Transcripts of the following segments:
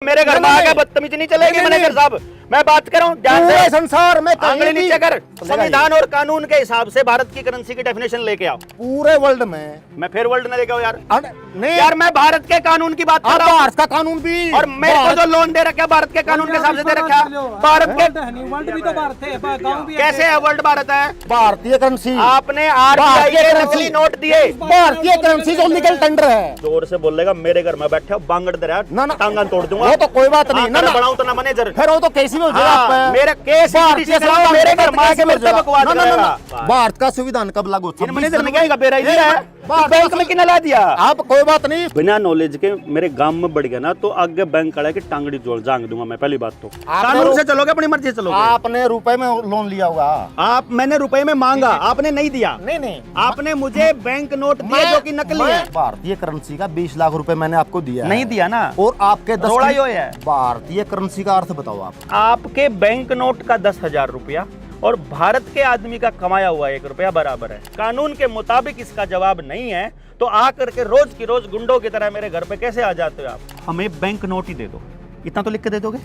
मेरे घर में आके बदतमीजी नहीं चलेगी मैनेजर साहब। मैं बात कर रहा हूँ ध्यान से, संसार में आंगली नीचे कर। संविधान और कानून के हिसाब से भारत की करेंसी की डेफिनेशन लेके आओ। पूरे वर्ल्ड में मैं फिर वर्ल्ड न लेके आओ यार। नहीं यार मैं भारत के कानून की बात कर रहा हूँ। भारत का कानून भी, और मेरे को जो लोन दे रखा है भारत के कानून के हिसाब से दे रखा है। भारत के वर्ल्ड भी तो भारत है, गांव भी कैसे है वर्ल्ड भारत है? भारतीय करेंसी, आपने आरबीआई के नकली नोट दिए। भारतीय करेंसी जो लीगल टेंडर है। जोर से बोलेगा, मेरे घर में बैठे हो बांगड़ दे रहा ना, ना। टांगन तोड़ दूंगा। वो तो कोई बात नहीं, ना, ना। बनाऊं तो ना मैनेजर, फिर वो तो कैसी में हो जाएगा आप? मेरे केस मेरे घर में आके मेरे से बकवास ना, ना, करेगा। ना। भारत का संविधान कब लागू? मैनेजर ने क्या बेराई दिया है? बैंक में कितना ला दिया? आप कोई बात नहीं, बिना नॉलेज के मेरे गांव में बढ़ गया ना तो आगे बैंक खड़ा की टांगड़ी जोड़ जांग दूंगा मैं। पहली बात तो कानून से चलोगे, अपनी मर्जी से चलोगे। आपने रुपए में लोन लिया होगा। आप मैंने रुपए में मांगा, आपने नहीं दिया। नहीं, आपने मुझे बैंक नोट दिए जो कि नकली है। भारतीय करेंसी का 20 लाख रुपए मैंने आपको दिया है। नहीं दिया ना। और आपके 10 रोड़ा ही है। भारतीय करेंसी का अर्थ बताओ आप। आपके बैंक नोट का 10,000 रुपया और भारत के आदमी का कमाया हुआ 1 रुपया बराबर है। कानून के मुताबिक इसका जवाब नहीं है तो आकर के रोज की रोज गुंडों की तरह मेरे घर पे कैसे आ जाते हो आप? हमें बैंक नोट ही दे दो, इतना तो लिख के दे दोगे?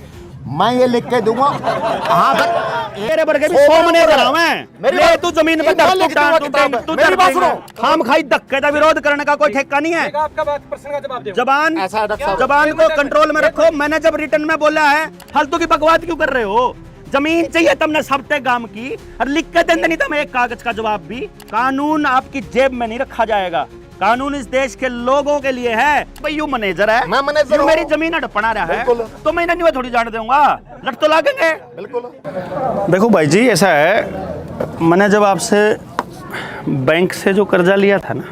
मैं ये लिख के दूंगा। हाँ सर, मेरे बरगे भी 100 मने करा मैं। ले तू जमीन पे मेरी बात सुनो। हम खाई धक्के का विरोध करने का कोई ठेका नहीं है। आपका बात प्रश्न का जवाब दो। जबान को कंट्रोल में रखो। मैंने जब रिटर्न में बोला है फालतू की बकवास क्यों कर रहे हो? जमीन चाहिए तुमने सबते गांव की और लिख के दे नहीं तुम्हें एक कागज का जवाब भी। कानून आपकी जेब में नहीं रखा जाएगा। कानून इस देश के लोगों के लिए है। भाई यू मैनेजर है, मैं मैनेजर हूं। मेरी जमीन अड़पना रहा है तो मैं नहीं थोड़ी जान दूंगा। लट तो लागेंगे। बिल्कुल। देखो भाई जी, ऐसा है, मैंने जब आपसे बैंक से जो कर्जा लिया था ना,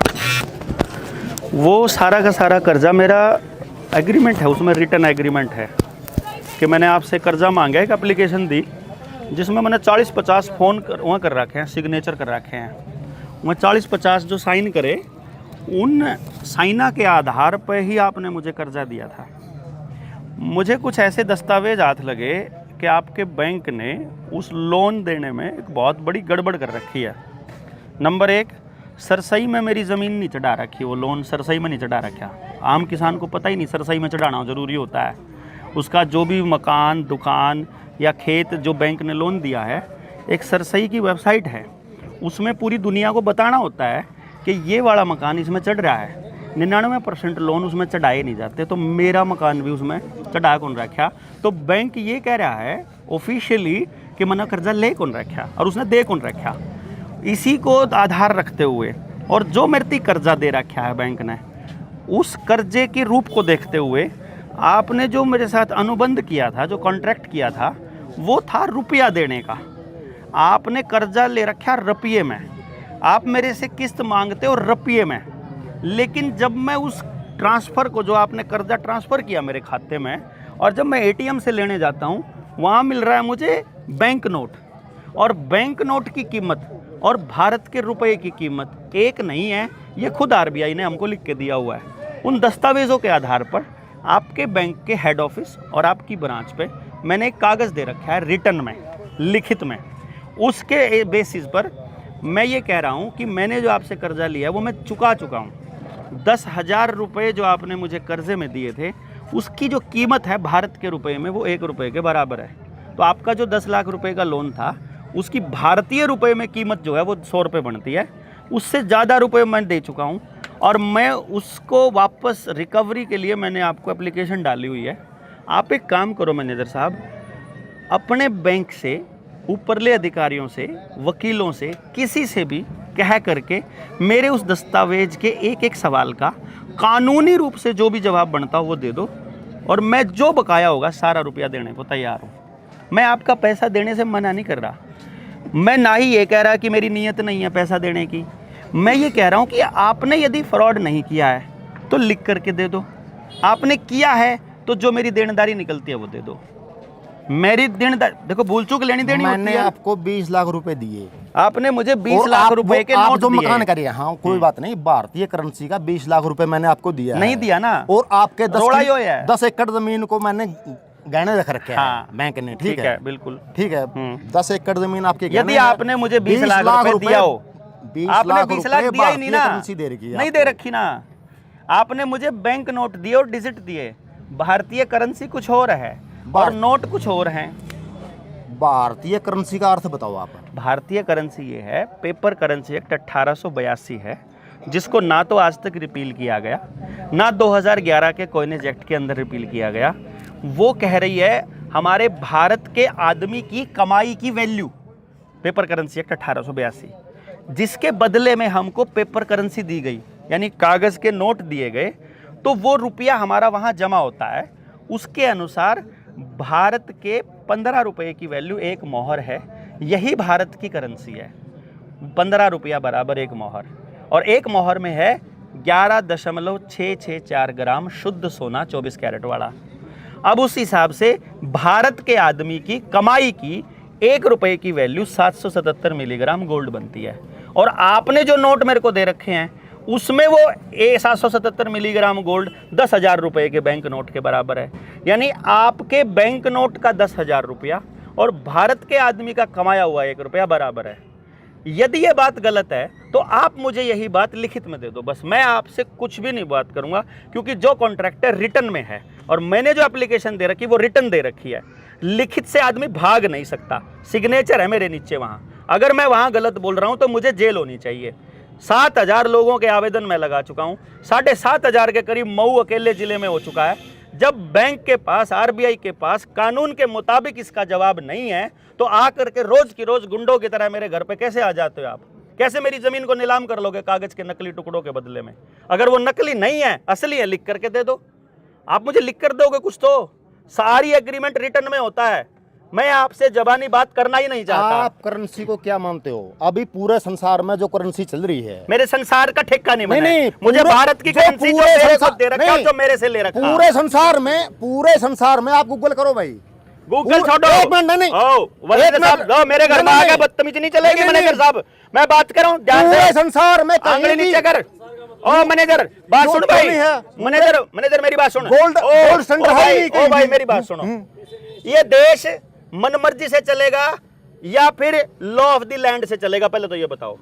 वो सारा का सारा कर्जा मेरा एग्रीमेंट है, उसमें रिटर्न एग्रीमेंट है कि मैंने आपसे कर्जा मांगा, एक एप्लीकेशन दी जिसमें मैंने 40-50 फोन वहाँ कर रखे हैं, सिग्नेचर कर रखे हैं। वहाँ 40-50 जो साइन करे, उन साइना के आधार पर ही आपने मुझे कर्जा दिया था। मुझे कुछ ऐसे दस्तावेज हाथ लगे कि आपके बैंक ने उस लोन देने में एक बहुत बड़ी गड़बड़ कर रखी है। नंबर 1, सरसई में मेरी ज़मीन नहीं चढ़ा रखी, वो लोन सरसई में नहीं चढ़ा रखा। आम किसान को पता ही नहीं सरसई में चढ़ाना ज़रूरी होता है। उसका जो भी मकान, दुकान या खेत जो बैंक ने लोन दिया है, एक सरसई की वेबसाइट है, उसमें पूरी दुनिया को बताना होता है कि ये वाला मकान इसमें चढ़ रहा है। 99% लोन उसमें चढ़ाए नहीं जाते, तो मेरा मकान भी उसमें चढ़ा कौन रखा? तो बैंक ये कह रहा है ऑफिशियली कि मैंने कर्जा ले कौन रखा और उसने दे कौन रखा। इसी को आधार रखते हुए और जो मेरे कर्जा दे रखा है बैंक ने, उस कर्जे के रूप को देखते हुए आपने जो मेरे साथ अनुबंध किया था, जो कॉन्ट्रैक्ट किया था, वो था रुपया देने का। आपने कर्जा ले रखा रुपये में, आप मेरे से किस्त मांगते हो रुपये में। लेकिन जब मैं उस ट्रांसफ़र को, जो आपने कर्जा ट्रांसफ़र किया मेरे खाते में, और जब मैं एटीएम से लेने जाता हूँ, वहाँ मिल रहा है मुझे बैंक नोट। और बैंक नोट की कीमत और भारत के रुपये की कीमत एक नहीं है। ये खुद आरबीआई ने हमको लिख के दिया हुआ है। उन दस्तावेज़ों के आधार पर आपके बैंक के हेड ऑफिस और आपकी ब्रांच पे मैंने एक कागज़ दे रखा है रिटर्न में, लिखित में। उसके बेसिस पर मैं ये कह रहा हूँ कि मैंने जो आपसे कर्जा लिया है वो मैं चुका चुका हूँ। 10,000 रुपये जो आपने मुझे कर्जे में दिए थे, उसकी जो कीमत है भारत के रुपये में, वो 1 रुपये के बराबर है। तो आपका जो 10 लाख रुपये का लोन था, उसकी भारतीय रुपये में कीमत जो है वो 100 रुपये बनती है। उससे ज़्यादा रुपये मैं दे चुका हूँ और मैं उसको वापस रिकवरी के लिए मैंने आपको एप्लीकेशन डाली हुई है। आप एक काम करो मैनेजर साहब, अपने बैंक से, ऊपरले अधिकारियों से, वकीलों से, किसी से भी कह करके मेरे उस दस्तावेज के एक एक सवाल का कानूनी रूप से जो भी जवाब बनता हो वो दे दो, और मैं जो बकाया होगा सारा रुपया देने को तैयार हूँ। मैं आपका पैसा देने से मना नहीं कर रहा। मैं ना ही ये कह रहा कि मेरी नीयत नहीं है पैसा देने की। मैं ये कह रहा हूँ कि आपने यदि फ्रॉड नहीं किया है तो लिख करके दे दो। आपने किया है तो जो मेरी देनदारी निकलती है वो दे दो। मेरी देनदारी, देखो भूल चूक लेनी देनी होती है। मैंने आपको 20 लाख रुपए दिए, आपने मुझे 20 लाख रुपए के नोट जो दिए। मकान करिए, हाँ कोई बात नहीं, भारतीय करेंसी का 20 लाख रुपए मैंने आपको दिया नहीं दिया ना। और आपके 10 एकड़ जमीन को मैंने गहने रख रखे हैं बैंक ने। ठीक है, बिल्कुल ठीक है। 10 एकड़ जमीन आपके यदि आपने मुझे 20 लाख रुपए दिया हो, 20 आपने 20 लाख दिया ही नहीं ना, करेंसी दे रखी है, नहीं दे रखी ना। आपने मुझे बैंक नोट दिए और डिजिट दिए, भारतीय करेंसी कुछ और है और नोट कुछ और हैं। भारतीय करेंसी का अर्थ बताओ आप। भारतीय करेंसी ये है, पेपर करेंसी एक्ट 1882 है, जिसको ना तो आज तक रिपील किया गया, ना 2011 के कॉइनेज एक्ट के अंदर रिपील किया गया। वो कह रही है हमारे भारत के आदमी की कमाई की वैल्यू, पेपर करेंसी एक्ट 1882, जिसके बदले में हमको पेपर करेंसी दी गई, यानी कागज़ के नोट दिए गए, तो वो रुपया हमारा वहाँ जमा होता है। उसके अनुसार भारत के 15 रुपये की वैल्यू एक मोहर है। यही भारत की करेंसी है, 15 रुपया बराबर एक मोहर, और एक मोहर में है 11.664 ग्राम शुद्ध सोना 24 कैरेट वाला। अब उस हिसाब से भारत के आदमी की कमाई की 1 रुपये की वैल्यू 777 मिलीग्राम गोल्ड बनती है। और आपने जो नोट मेरे को दे रखे हैं उसमें वो 777 मिलीग्राम गोल्ड 10,000 रुपये के बैंक नोट के बराबर है। यानी आपके बैंक नोट का 10,000 रुपया और भारत के आदमी का कमाया हुआ 1 रुपया बराबर है। यदि ये बात गलत है तो आप मुझे यही बात लिखित में दे दो, बस मैं आपसे कुछ भी नहीं बात करूंगा, क्योंकि जो कॉन्ट्रैक्ट है रिटर्न में है और मैंने जो एप्लीकेशन दे रखी वो रिटर्न दे रखी है। लिखित से आदमी भाग नहीं सकता, सिग्नेचर है मेरे नीचे वहाँ। अगर मैं वहाँ गलत बोल रहा हूँ तो मुझे जेल होनी चाहिए। 7,000 लोगों के आवेदन मैं लगा चुका हूँ, 7,500 के करीब मऊ अकेले ज़िले में हो चुका है। जब बैंक के पास, आरबीआई के पास कानून के मुताबिक इसका जवाब नहीं है तो आकर के रोज की रोज गुंडों की तरह मेरे घर पे कैसे आ जाते हो आप? कैसे मेरी जमीन को नीलाम कर लोगे कागज के नकली टुकड़ों के बदले में? अगर वो नकली नहीं है, असली है, लिख करके दे दो। आप मुझे लिख कर दोगे कुछ तो? सारी एग्रीमेंट रिटर्न में होता है। मैं आपसे जबानी बात करना ही नहीं चाहता। आप करेंसी को क्या मानते हो? अभी पूरे संसार में जो करेंसी चल रही है, मेरे संसार का ठेका नहीं बना है। नहीं, मुझे भारत की करेंसी जो मेरे को दे रखा है, जो मेरे से ले रखा है। पूरे संसार में आप गूगल करो भाई, गूगल छोड़ो। एक मिनट, नहीं मैनेजर साहब, मेरे घर में आके बदतमीजी नहीं चलेगी। मैनेजर साहब मैं बात कर रहा हूँ, पूरे संसार में आंगली नीचे कर। ओ मैनेजर बात सुन भाई, मैनेजर मेरी बात सुन। गोल्ड सेंटर है। ओ भाई मेरी बात सुनो। ये देश मनमर्जी से चलेगा या फिर लॉ ऑफ द लैंड से चलेगा? पहले तो ये बताओ।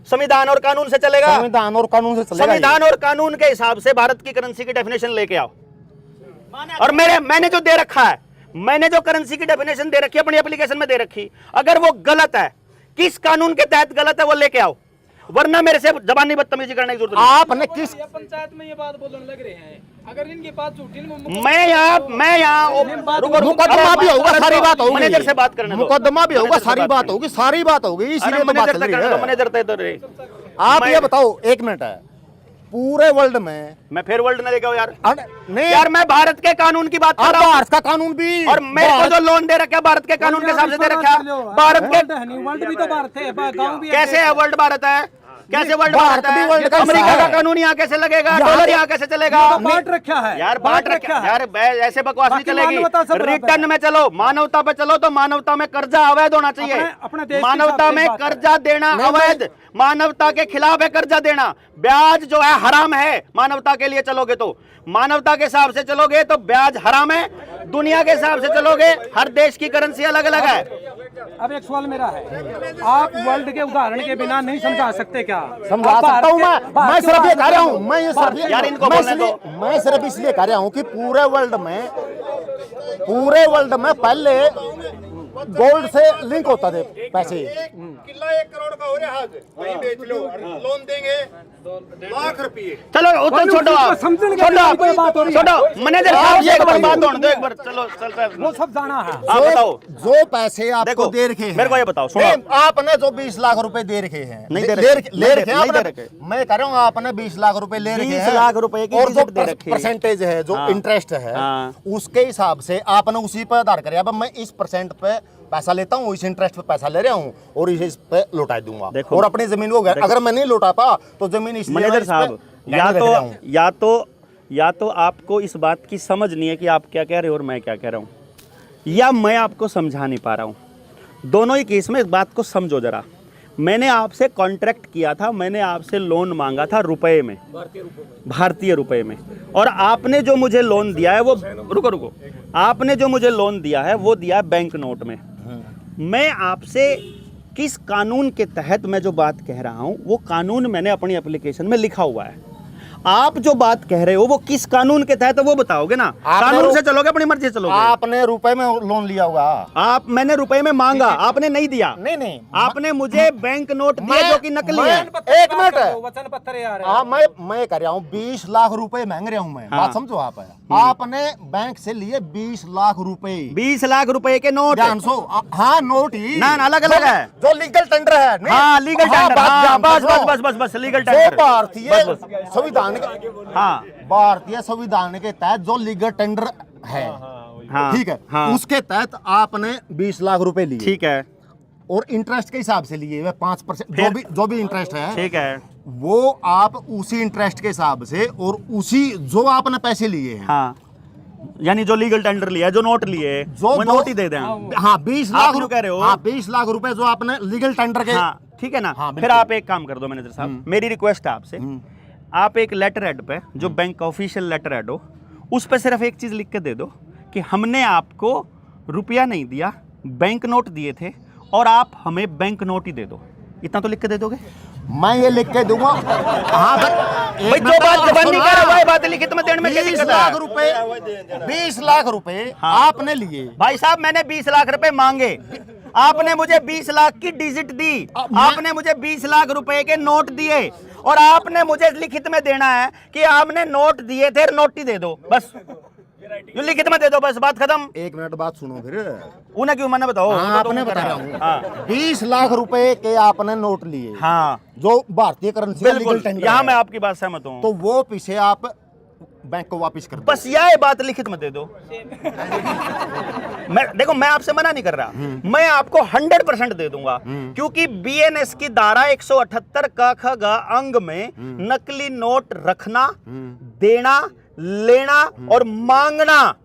संविधान और कानून से चलेगा? संविधान और कानून से चलेगा। संविधान और कानून के हिसाब से भारत की करेंसी की डेफिनेशन लेके आओ। और मैंने जो दे रखा है, मैंने जो करेंसी की डेफिनेशन दे रखी है अपनी एप्लीकेशन में दे रखी, अगर वो गलत है, किस कानून के तहत गलत है वो लेके आओ, वरना मेरे से जबानी बदतमीजी करने की जरूरत नहीं। आपने किस पंचायत में ये बात बोलने लग रहे हैं? अगर इनकी बात झूठी मैं यहाँ मुकदमा भी होगा, सारी बात होगी। मैनेजर से बात करने दो। मुकदमा भी होगा, सारी बात होगी, सारी बात होगी, इसीलिए तो बात चल रही है। मैनेजर तय तो रहे। आप ये बताओ, एक मिनट है, पूरे वर्ल्ड में मैं फिर वर्ल्ड में लेके आओ यार। नहीं यार मैं भारत के कानून की बात कर रहा हूँ। भारत का कानून भी, और मेरे को जो लोन दे रखा है भारत के कानून के हिसाब से दे रखा है। भारत के वर्ल्ड भी तो भारत है, गांव भी कैसे है? वर्ल्ड भारत है? कैसे वर्ल्ड भारत भारत है? भी वर्ल्ड का अमेरिका हिस्सा का है। कानून यहाँ कैसे लगेगा? डॉलर यहाँ कैसे चलेगा? बांट रखा है यार बांट रखा है यार, ऐसे बकवास नहीं बाकी चलेगी। मानवता सब बराबर रिटर्न में चलो, मानवता पे चलो, तो मानवता में कर्जा अवैध होना चाहिए। अपने देश की मानवता हिसाब से में बात है। कर्जा देना अवैध, मानवता के खिलाफ है कर्जा देना। ब्याज जो है हराम है। मानवता के लिए चलोगे तो, मानवता के हिसाब से चलोगे तो ब्याज हराम है। दुनिया के हिसाब से चलोगे, हर देश की करेंसी अलग अलग है। अब एक सवाल मेरा है, आप वर्ल्ड के उदाहरण के बिना नहीं समझा सकते क्या? समझा सकता हूँ मैं सिर्फ ये कह रहा हूँ, मैं सिर्फ इसलिए कह रहा हूँ कि पूरे वर्ल्ड में पहले गोल्ड से लिंक होता थे पैसे। किला 1 करोड़ का हो रहा है, वही बेच लो, लोन देंगे लाख रुपये। चलो छोड़ो, मैनेजर साहब से एक बार बात होने दो, एक बार चलो चल वो सब जाना है। आप बताओ, जो पैसे आपको दे रखे हैं, मेरे को ये बताओ, सुनो। आपने जो 20 लाख रुपए दे रखे हैं, नहीं ले रखे हैं, मैं कह रहा हूँ आपने 20 लाख रुपए ले रखे हैं, 20 लाख रुपए की और जो दे रखी है, परसेंटेज है, जो इंटरेस्ट है, उसके हिसाब से आपने उसी पर आधार करे। अब मैं इस परसेंट पे पैसा लेता हूँ, इस इंटरेस्ट पे पैसा ले रहा हूँ और इस पे लौटा दूंगा। और अपनी जमीन को अगर मैं नहीं लौटा पा तो जमीन इसलिए मैनेजर साहब या तो आपको इस बात की समझ नहीं है कि आप क्या कह रहे हो और मैं क्या कह रहा हूँ, या मैं आपको समझा नहीं पा रहा हूँ। दोनों ही केस में इस बात को समझो जरा। मैंने आपसे कॉन्ट्रैक्ट किया था, मैंने आपसे लोन मांगा था रुपए में, भारतीय रुपए में, और आपने जो मुझे लोन दिया है वो रुको आपने जो मुझे लोन दिया है वो दिया है बैंक नोट में। मैं आपसे किस कानून के तहत मैं जो बात कह रहा हूं वो कानून मैंने अपनी एप्लीकेशन में लिखा हुआ है। आप जो बात कह रहे हो वो किस कानून के तहत है वो बताओगे ना। कानून से चलोगे अपनी मर्जी से चलोगे। आपने रुपए में लोन लिया होगा। मैंने रुपए में मांगा, आपने नहीं दिया। नहीं आपने मुझे बैंक नोट दिए जो कि नकली है। एक मिनट, वचन पत्र यार मैं कह रहा हूँ 20 लाख रुपए मांग रहा हूँ मैं। बात समझो आप। आपने बैंक से लिए 20 लाख रुपए। 20 लाख रुपए के नोट। ध्यान सो, हाँ नोट ही ना अलग अलग है। जो लीगल टेंडर है। नहीं, हाँ लीगल टेंडर। हाँ, बस लीगल टेंडर। भारतीय संविधान हाँ भारतीय संविधान के तहत जो लीगल टेंडर है, हाँ, ठीक है, हाँ, उसके तहत आपने 20 लाख रुपए लिए। ठीक है। और इंटरेस्ट के हिसाब से लिए हुए 5%, जो भी इंटरेस्ट है, ठीक है, वो आप उसी इंटरेस्ट के हिसाब से और उसी जो आपने पैसे लिए हैं, हाँ, यानी जो लीगल टेंडर लिया है, जो नोट लिए, वो नोट ही दे दें। हाँ 20 लाख आप कह रहे हो। हाँ 20 लाख रुपए जो आपने लीगल टेंडर के। हाँ ठीक है ना। हाँ, फिर आप एक काम कर दो मैनेजर साहब, मेरी रिक्वेस्ट है आपसे, आप एक लेटर हेड पे जो बैंक का ऑफिशियल लेटर हेड हो उस पे सिर्फ एक चीज लिख के दे दो कि हमने आपको रुपया नहीं दिया, बैंक नोट दिए थे और आप हमें बैंक नोट ही दे दो। इतना तो लिख के दे दोगे? मैं ये लिख के दूंगा। हाँ भाई जो बात जबानी कर रहा है बात लिखित में देने में क्या 20 दिक्कत लाख है? रुपए 20 लाख रुपए आपने लिए। भाई साहब मैंने 20 लाख रुपए मांगे, आपने मुझे 20 लाख की डिजिट दी, आपने मुझे 20 लाख रुपए के नोट दिए और आपने मुझे लिखित में देना है कि आपने नोट दिए थे, नोट ही दे दो बस। जो लिखित में दे दो बस, बात खत्म। एक मिनट बात सुनो फिर। उन्हें क्यों मैंने बताओ? हाँ, आपने बता रहा हूँ 20 लाख रुपए के आपने नोट लिए। हाँ जो भारतीय करेंसी का लीगल बिल्कुल, टेंडर यहाँ है, मैं आपकी बात सहमत हूँ। तो वो पीछे आप बैंक को वापस कर दो। बस यह बात लिखित में दे दो। मैं देखो, मैं आपसे मना नहीं कर रहा, मैं आपको 100% दे दूंगा, क्योंकि बीएनएस की धारा 178 का ख ग अंग में नकली नोट रखना, देना, लेना और मांगना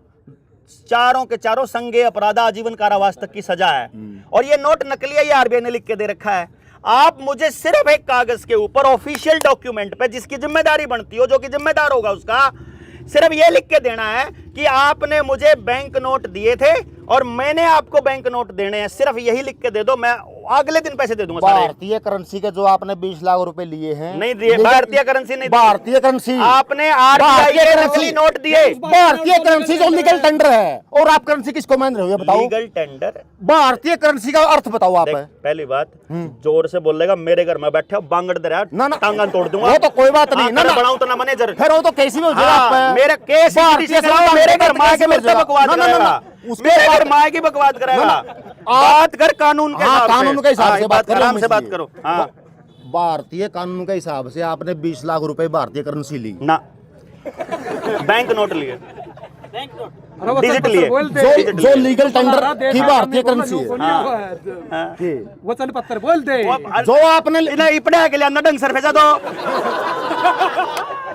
चारों के चारों संज्ञेय अपराध, आजीवन कारावास तक की सजा है। और ये नोट नकली है, ये आरबीआई ने लिख के दे रखा है। आप मुझे सिर्फ एक कागज के ऊपर ऑफिशियल डॉक्यूमेंट पे जिसकी जिम्मेदारी बनती हो, जो कि जिम्मेदार होगा उसका, सिर्फ ये लिख के देना है कि आपने मुझे बैंक नोट दिए थे और मैंने आपको बैंक नोट देने हैं। सिर्फ यही लिख के दे दो, मैं अगले दिन पैसे दे दूंगा सारे। भारतीय करेंसी के जो आपने 20 लाख रुपए लिए हैं, नहीं दिए, भारतीय करेंसी नहीं, भारतीय करेंसी आपने आरबीआई के नकली नोट दिए। भारतीय करेंसी जो लीगल टेंडर है, और आप करेंसी किसको मान रहे हो ये बताओ? लीगल टेंडर, भारतीय करेंसी का अर्थ बताओ आप। पहली बात, जोर से बोलेगा, मेरे घर में बैठे हो बांगड़ दे रहा है, ना टांगन तोड़ दूंगा। वो तो कोई बात नहीं, ना बनाऊं तो ना मैनेजर, फिर वो तो कैसी भी हो जाए हाँ, आप। मेरे केस मेरे घर माँ के मेरे बकवास करेगा, मेरे घर माँ की बकवास करेगा। बात कर कानून के हिसाब से, कानून के हिसाब से बात करो, आराम से बात करो। हाँ भारतीय कानून के हिसाब से आपने 20 लाख रुपए भारतीय करेंसी ली ना, बैंक नोट लिए, अरे वचन डिजिट पत्र लिए, बोल दे। जो लीगल टेंडर की हमारा भारतीय देश करेंसी है। वचन पत्र बोल दे। जो आपने इपड़े के लिए अंदर ढंग सर भेजा दो।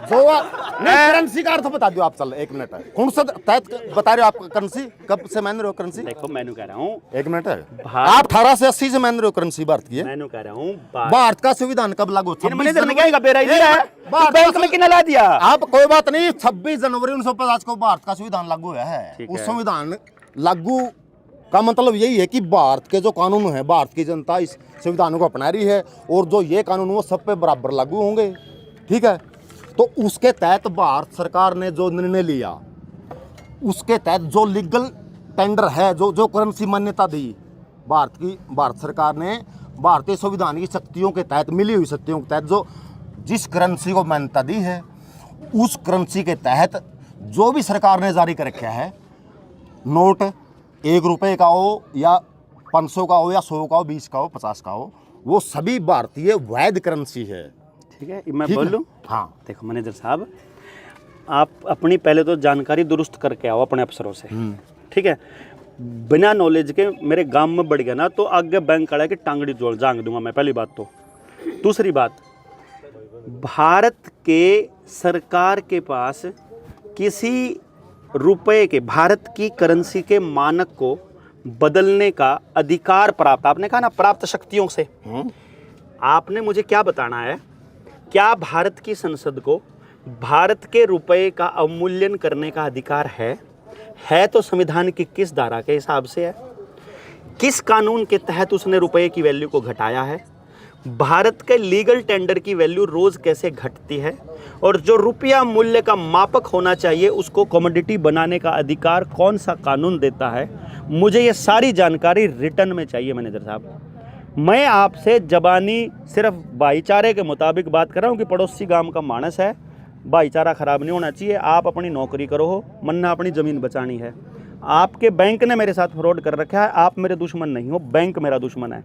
जो करेंसी का अर्थ बता दो आप। चल एक मिनट है, कौन सा तहत बता रहे हो आप? करेंसी कब से मान रहे हो करेंसी? देखो मैंने कह रहा हूँ, एक मिनट है, आप 18 से 80 से मान रहे हो करेंसी भारत की है? मैंने कह रहा हूँ भारत का संविधान कब लागू? बैंक में कितना ला दिया? आप कोई बात नहीं, 26 जनवरी 1950 को भारत का संविधान लागू हुआ है। उस संविधान लागू का मतलब यही है कि भारत के जो कानून है, भारत की जनता इस संविधान को अपना रही है और जो ये कानून वो सब पे बराबर लागू होंगे, ठीक है? तो उसके तहत भारत सरकार ने जो निर्णय लिया, उसके तहत जो लीगल टेंडर है, जो करेंसी मान्यता दी भारत सरकार ने, भारतीय संविधान की शक्तियों के तहत, मिली हुई शक्तियों के तहत जो जिस करेंसी को मान्यता दी है, उस करेंसी के तहत जो भी सरकार ने जारी कर रखा है, नोट 1 रुपए का हो या 500 का हो या 100 का हो, 20 का हो, 50 का हो, वो सभी भारतीय वैध करेंसी है। ठीक है, मैं बोल लूं? हाँ देखो मैनेजर साहब, आप अपनी पहले तो जानकारी दुरुस्त करके आओ अपने अफसरों से, ठीक है? बिना नॉलेज के मेरे गांव में बढ़ गया ना तो आगे बैंक खड़ा है कि टांगड़ी जोड़ जांग दूंगा मैं, पहली बात तो। दूसरी बात, भारत के सरकार के पास किसी रुपए के, भारत की करेंसी के मानक को बदलने का अधिकार प्राप्त, आपने कहा ना प्राप्त शक्तियों से, आपने मुझे क्या बताना है? क्या भारत की संसद को भारत के रुपए का अवमूल्यन करने का अधिकार है तो संविधान की किस धारा के हिसाब से है? किस कानून के तहत उसने रुपए की वैल्यू को घटाया है? भारत के लीगल टेंडर की वैल्यू रोज कैसे घटती है? और जो रुपया मूल्य का मापक होना चाहिए उसको कमोडिटी बनाने का अधिकार कौन सा कानून देता है, मुझे ये सारी जानकारी रिटर्न में चाहिए मैनेजर साहब। मैं आपसे जबानी सिर्फ भाईचारे के मुताबिक बात कर रहा हूँ कि पड़ोसी गांव का मानस है, भाईचारा खराब नहीं होना चाहिए। आप अपनी नौकरी करो हो, मन्ना अपनी ज़मीन बचानी है। आपके बैंक ने मेरे साथ फ्रॉड कर रखा है, आप मेरे दुश्मन नहीं हो, बैंक मेरा दुश्मन है।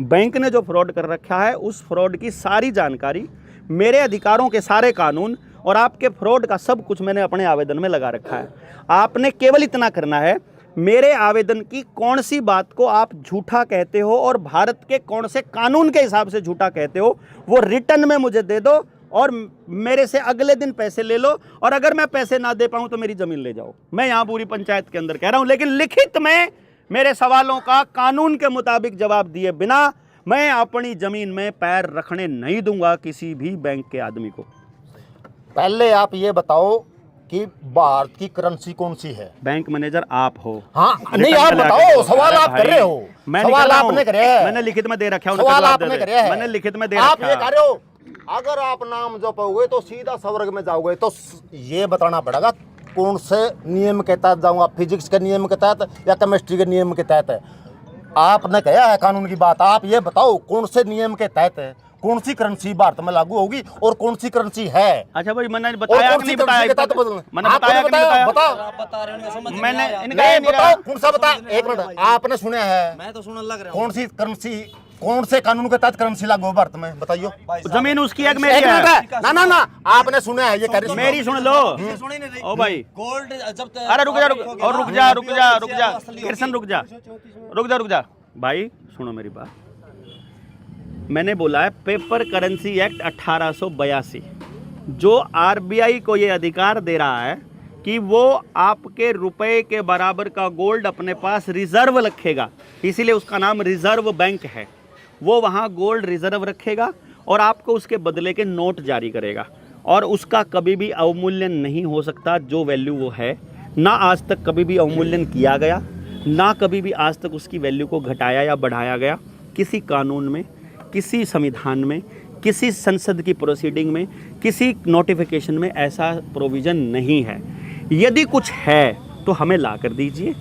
बैंक ने जो फ्रॉड कर रखा है उस फ्रॉड की सारी जानकारी, मेरे अधिकारों के सारे कानून और आपके फ्रॉड का सब कुछ मैंने अपने आवेदन में लगा रखा है। आपने केवल इतना करना है, मेरे आवेदन की कौन सी बात को आप झूठा कहते हो और भारत के कौन से कानून के हिसाब से झूठा कहते हो, वो रिटर्न में मुझे दे दो और मेरे से अगले दिन पैसे ले लो। और अगर मैं पैसे ना दे पाऊं तो मेरी जमीन ले जाओ। मैं यहां पूरी पंचायत के अंदर कह रहा हूं, लेकिन लिखित में मेरे सवालों का कानून के मुताबिक जवाब दिए बिना मैं अपनी जमीन में पैर रखने नहीं दूंगा किसी भी बैंक के आदमी को। पहले आप ये बताओ कि भारत की करेंसी कौन सी है? बैंक मैनेजर आप हो। हाँ, नहीं आप बताओ, सवाल आप कर रहे हो, सवाल आपने करे है, मैंने लिखित में दे रखा है, सवाल आपने करे है, मैंने लिखित में दे रखा है। आप ये कह रहे हो अगर आप नाम जपोगे तो सीधा स्वर्ग में जाओगे, तो ये बताना पड़ेगा कौन से नियम के तहत जाऊंगा, फिजिक्स के नियम के तहत या केमिस्ट्री के नियम के तहत है। आपने कहा है कानून की बात, आप ये बताओ कौन से नियम के तहत है, कौन सी करेंसी भारत में लागू होगी और कौन सी करेंसी है। अच्छा भाई, मैंने बताया कि नहीं बताया? मैंने बताया कि नहीं बताया? बताओ। मैंने नहीं बताओ कौन सा बताया? एक मिनट, आपने सुना है? मैं तो सुनने लग रहा हूं। कौन सी करेंसी, कौन से कानून के तहत करेंसी लागू हो भारत में, बताइयो। जमीन उसकी है कि मेरी है? ना ना ना, आपने सुना है ये करेंसी? मेरी सुन लो। ओ भाई गोल्ड जब अरे रुक जा कृष्ण, रुक जा भाई, सुनो मेरी बात। मैंने बोला है पेपर करेंसी एक्ट 1882 जो आरबीआई को ये अधिकार दे रहा है कि वो आपके रुपए के बराबर का गोल्ड अपने पास रिजर्व रखेगा, इसीलिए उसका नाम रिजर्व बैंक है। वो वहाँ गोल्ड रिजर्व रखेगा और आपको उसके बदले के नोट जारी करेगा और उसका कभी भी अवमूल्यन नहीं हो सकता। जो वैल्यू वो है, ना आज तक कभी भी अवमूल्यन किया गया, ना कभी भी आज तक उसकी वैल्यू को घटाया या बढ़ाया गया। किसी कानून में, किसी संविधान में, किसी संसद की प्रोसीडिंग में, किसी नोटिफिकेशन में ऐसा प्रोविज़न नहीं है। यदि कुछ है तो हमें ला कर दीजिए,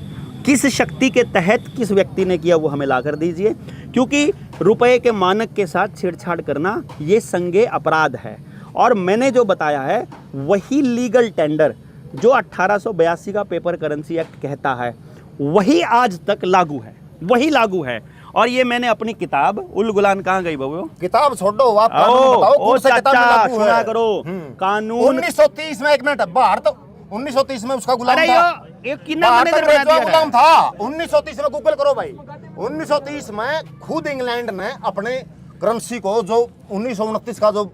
किस शक्ति के तहत किस व्यक्ति ने किया वो हमें ला कर दीजिए, क्योंकि रुपए के मानक के साथ छेड़छाड़ करना ये संज्ञेय अपराध है। और मैंने जो बताया है वही लीगल टेंडर जो 1882 का पेपर करेंसी एक्ट कहता है वही आज तक लागू है, वही लागू है। और ये मैंने अपनी किताब उल गुलान, कहाँ गई बाबू? किताब छोड़ो, आप कानून बताओ कौन सा किताब में लागू है? सुना करो कानून 1930 में, एक मिनट, भारत 1930 में उसका गुलाम था। ये कितना मैनेजर बना दिया गुलाम था 1930 में, गूगल करो भाई। 1930 में खुद इंग्लैंड ने अपने करेंसी को, जो 1929 का जो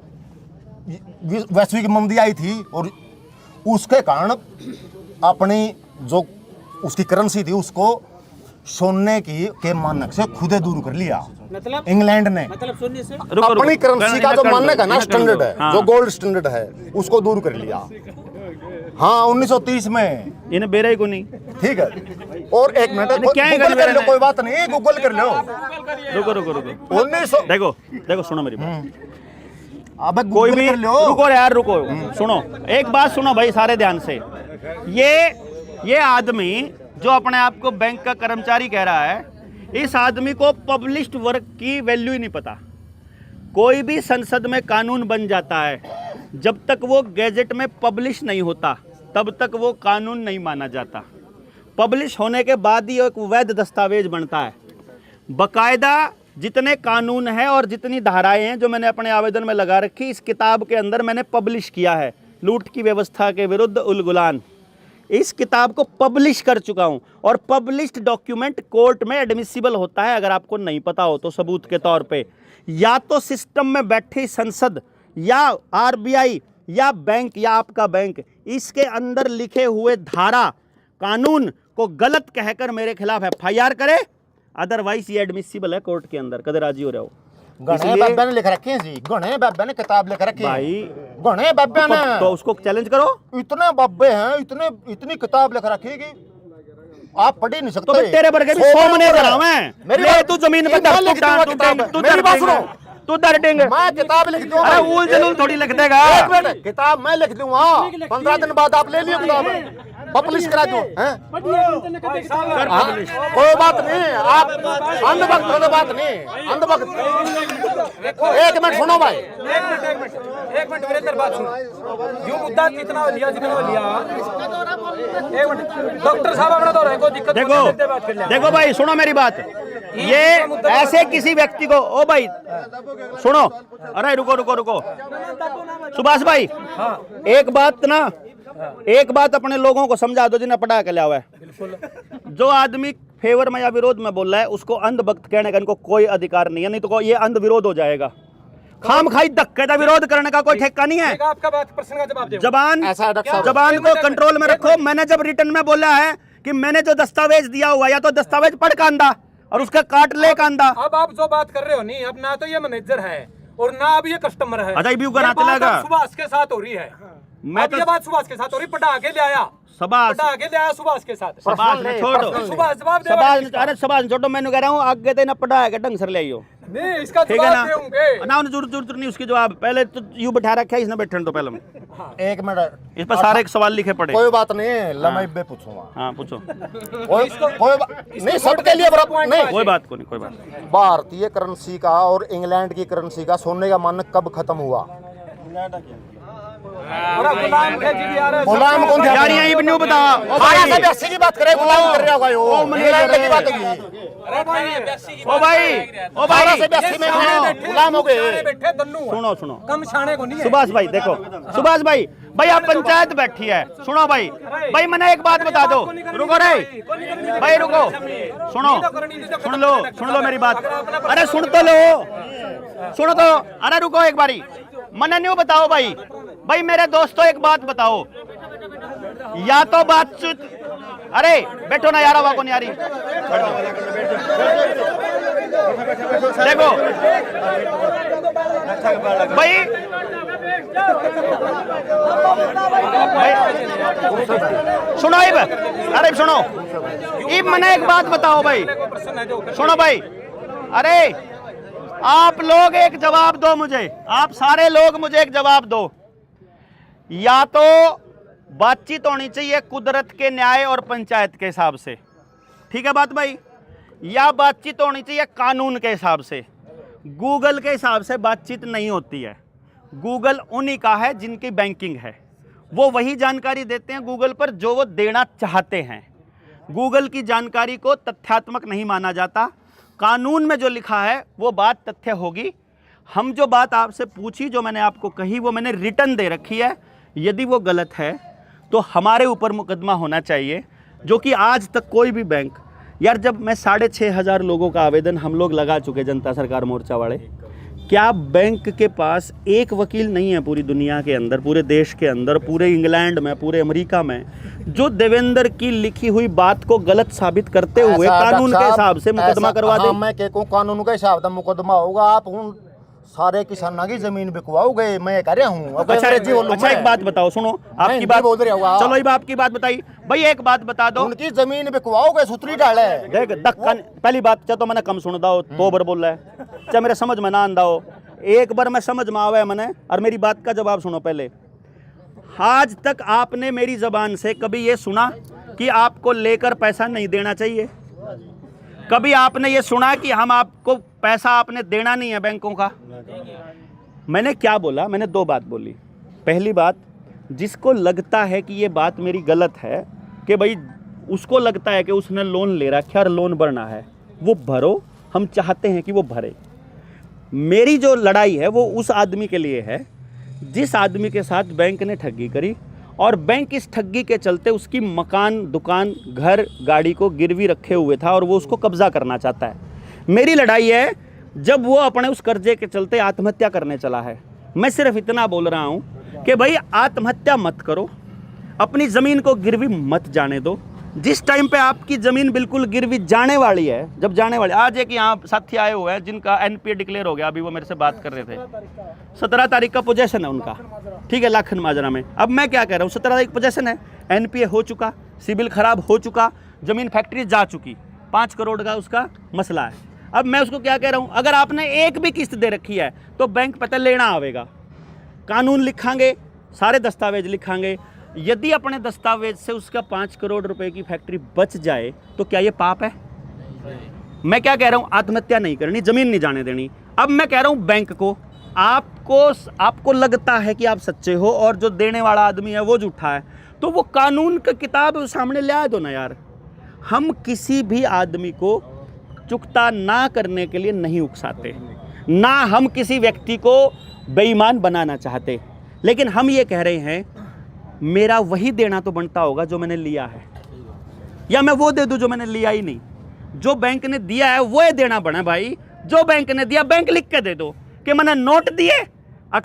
वैश्विक मंदी आई थी और उसके कारण अपनी जो उसकी करेंसी थी उसको सोने की के मानक से खुदे दूर कर लिया। मतलब इंग्लैंड ने मतलब सुनने से अपनी करेंसी का जो मानक है ना, स्टैंडर्ड है, जो गोल्ड स्टैंडर्ड है, उसको दूर कर लिया। हाँ 1930 में इन्हें बेरा को नहीं, ठीक है। और एक मिनट, गूगल कर लो, कोई बात नहीं, गूगल कर लो। रुको 1900 देखो सुनो मेरी बात। अब कोई भी कर लो। रुको यार, रुको सुनो, एक बात सुनो भाई सारे ध्यान से। ये आदमी जो अपने आप को बैंक का कर्मचारी कह रहा है, इस आदमी को पब्लिश्ड वर्क की वैल्यू ही नहीं पता। कोई भी संसद में कानून बन जाता है, जब तक वो गैजेट में पब्लिश नहीं होता तब तक वो कानून नहीं माना जाता। पब्लिश होने के बाद ही एक वैध दस्तावेज बनता है। बकायदा जितने कानून हैं और जितनी धाराएं हैं जो मैंने अपने आवेदन में लगा रखी, इस किताब के अंदर मैंने पब्लिश किया है। लूट की व्यवस्था के विरुद्ध उल गुलान, इस किताब को पब्लिश कर चुका हूं। और पब्लिश्ड डॉक्यूमेंट कोर्ट में एडमिसिबल होता है, अगर आपको नहीं पता हो तो सबूत के तौर पे। या तो सिस्टम में बैठी संसद या आरबीआई या बैंक या आपका बैंक, इसके अंदर लिखे हुए धारा कानून को गलत कहकर मेरे खिलाफ एफआईआर करे, अदरवाइज ये एडमिसिबल है कोर्ट के अंदर। कदे राजी हो रहे हो? गणे बाबा ने लिख रखे हैं जी, गणे बाबा ने किताब लिख रखी है भाई, गणे बाबा ने, तो उसको चैलेंज करो। इतने बाबे हैं, इतनी किताब लिख रखी है कि आप पढ़ ही नहीं सकते। तो तेरे वर्गे भी 100 मैनेजर हैं। मेरी ले तू जमीन पे मेरी बात सुनो, तू दर्टिंग मैं किताब लिख दूंगा। अरे ऊल जलूल थोड़ी लिख देगा। एक मिनट, किताब मैं लिख दूंगा, 15 दिन बाद आप ले लियो किताब, पब्लिश करा दूं। हाँ? कोई बात नहीं, आप अंधभक्त हो तो बात नहीं, अंधभक्त। एक मिनट सुनो भाई, एक मिनट वीरेंद्र बात सुनो। यूं मुद्दा कितना लिया जितना लिया। एक मिनट डॉक्टर साहब अपना तो रहे, कोई दिक्कत नहीं, देते बात कर लिया। देखो भाई सुनो मेरी बात, ये ऐसे किसी व्यक्ति को, ओ भाई सुनो, अरे रुको रुको रुको सुभाष भाई, एक बात ना, एक बात अपने लोगों को समझा दो जिन्हें पढ़ा के लिया हुआ है। जो आदमी फेवर में या विरोध में बोल रहा है उसको अंधभक्त कहने का इनको कोई अधिकार नहीं है, नहीं तो ये अंध विरोध हो जाएगा। खाम खाई धक्के का विरोध करने का कोई ठेका नहीं है। आपका बात प्रश्न का जवाब दो। जबान को कंट्रोल में रखो। मैंने जब रिटर्न में बोला है कि मैंने जो दस्तावेज दिया हुआ या तो दस्तावेज पढ़ का आंदा और उसका काट ले का आंदा। अब आप जो बात कर रहे हो नहीं, अब ना तो ये मैनेजर है और ना अब ये कस्टमर है। अच्छा व्यू करा चलेगा। सुभाष के साथ हो रही है, मैं तो ये बात सुभाष के साथ हो रही, पटा के ले आया, सुभाष पटा के ले आया सुभाष के साथ। सुभाष ने छोड़ो, सुभाष जवाब दे। अरे सुभाष छोड़ो, मैंने कह रहा हूँ आगे देना पढ़ा के ढंग से ले आइयो। नहीं इसका ठीक है जवाब देंगे ना, जरूरत नहीं उसकी जवाब। पहले तो यू बैठा रखा है इसने, बैठने तो पहले एक मिनट, इस पर सारे सवाल लिखे पड़े। कोई बात नहीं, लम्बे बे पूछूंगा। हाँ पूछो। कोई नहीं, सबके लिए बराबर नहीं, कोई बात को नहीं, कोई बात। भारतीय करेंसी का और इंग्लैंड की करेंसी का सोने का मानक कब खत्म हुआ? गुलाम थे जी यार, गुलाम कौन थे यार यही भी नहीं बता। 1282 की बात करे, गुलाम कर रहा होगा यो, इंग्लैंड की बात होगी। ओ भाई 1282 में गुलाम हो गए। बैठे दन्नू सुनो सुनो कम शाने को नहीं है। सुभाष भाई देखो, सुभाष भाई भाई आप पंचायत बैठी है, सुनो भाई भाई मैंने एक बात बता दो, रुको रे भाई रुको, सुन लो मेरी बात, अरे सुन तो लो, सुनो तो, अरे रुको एक बारी, मना नहीं बताओ भाई, भाई मेरे दोस्तों एक बात बताओ, या तो बातचीत, अरे बैठो ना यार, आवाज को नहीं आ रही, देखो भाई सुनो इब, अरे सुनो इब मैंने एक बात बताओ भाई, सुनो भाई, अरे आप लोग एक जवाब दो मुझे, आप सारे लोग मुझे एक जवाब दो, या तो बातचीत होनी चाहिए कुदरत के न्याय और पंचायत के हिसाब से, ठीक है बात भाई, या बातचीत होनी चाहिए कानून के हिसाब से। गूगल के हिसाब से बातचीत नहीं होती है, गूगल उन्हीं का है जिनकी बैंकिंग है, वो वही जानकारी देते हैं गूगल पर जो वो देना चाहते हैं। गूगल की जानकारी को तथ्यात्मक नहीं माना जाता, कानून में जो लिखा है वो बात तथ्य होगी। हम जो बात आपसे पूछी, जो मैंने आपको कही, वो मैंने रिटर्न दे रखी है, यदि वो गलत है तो हमारे ऊपर मुकदमा होना चाहिए, जो कि आज तक कोई भी बैंक, यार जब मैं 6,500 लोगों का आवेदन हम लोग लगा चुके जनता सरकार मोर्चा वाले, क्या बैंक के पास एक वकील नहीं है पूरी दुनिया के अंदर, पूरे देश के अंदर, पूरे इंग्लैंड में, पूरे अमेरिका में, जो देवेंद्र की लिखी हुई बात को गलत साबित करते हुए कानून के हिसाब से मुकदमा करवा दे? मैं कहूँ कानून के हिसाब से मुकदमा होगा, आप उन सारे किसानों की जमीन बिकवाओगे, मैं कह रहा हूँ। अच्छा एक बात बताओ, सुनो आपकी बात बोल रहे हो, चलो ये आपकी बात बताई भाई, एक बात बता दो, उनकी जमीन बिकवाओगे, सूत्री डाले देख दक्कन, पहली बात चाहे तो मैंने कम सुन दाओ, 2 बार बोल रहा है, चाहे मेरे समझ में ना आंदा हो, एक बार मैं समझ में आवे मैंने, और मेरी बात का जवाब सुनो पहले। आज तक आपने मेरी जबान से कभी ये सुना कि आपको लेकर पैसा नहीं देना चाहिए? कभी आपने ये सुना कि हम आपको पैसा आपने देना नहीं है बैंकों का? मैंने क्या बोला? मैंने 2 बात बोली। पहली बात, जिसको लगता है कि ये बात मेरी गलत है, कि भाई उसको लगता है कि उसने लोन ले रखा है और लोन भरना है, वो भरो, हम चाहते हैं कि वो भरे। मेरी जो लड़ाई है वो उस आदमी के लिए है जिस आदमी के साथ बैंक ने ठगी करी, और बैंक इस ठगी के चलते उसकी मकान, दुकान, घर, गाड़ी को गिरवी रखे हुए था और वो उसको कब्जा करना चाहता है। मेरी लड़ाई है जब वो अपने उस कर्जे के चलते आत्महत्या करने चला है। मैं सिर्फ इतना बोल रहा हूँ कि भाई आत्महत्या मत करो, अपनी ज़मीन को गिरवी मत जाने दो। जिस टाइम पे आपकी ज़मीन बिल्कुल गिरवी जाने वाली है, जब जाने वाली, आज एक यहाँ साथी आए हुए हैं जिनका NPA डिक्लेयर हो गया, अभी वो मेरे से बात कर रहे थे, 17 तारीख का पोजेशन है उनका, ठीक है, लाखन माजरा में। अब मैं क्या कह रहा हूँ, 17 तारीख पोजेशन है, NPA हो चुका, सिविल खराब हो चुका, ज़मीन फैक्ट्री जा चुकी, 5 करोड़ का उसका मसला है। अब मैं उसको क्या कह रहा हूं, अगर आपने एक भी किस्त दे रखी है तो बैंक पता लेना आवेगा, कानून लिखांगे, सारे दस्तावेज लिखांगे। यदि अपने दस्तावेज से उसका 5 करोड़ रुपए की फैक्ट्री बच जाए तो क्या ये पाप है? मैं क्या कह रहा हूं, आत्महत्या नहीं करनी, जमीन नहीं जाने देनी। अब मैं कह रहा हूं बैंक को, आपको लगता है कि आप सच्चे हो और जो देने वाला आदमी है वो झूठा है, तो वो कानून की किताब सामने ले आए दो ना यार। हम किसी भी आदमी को चुकता ना करने के लिए नहीं उकसाते, ना हम किसी व्यक्ति को बेईमान बनाना चाहते, लेकिन हम ये कह रहे हैं मेरा वही देना तो बनता होगा जो मैंने लिया है, या मैं वो दे दूं जो मैंने लिया ही नहीं। जो बैंक ने दिया है वो देना बना भाई। जो बैंक ने दिया बैंक लिख के दे दो कि मैंने नोट दिए,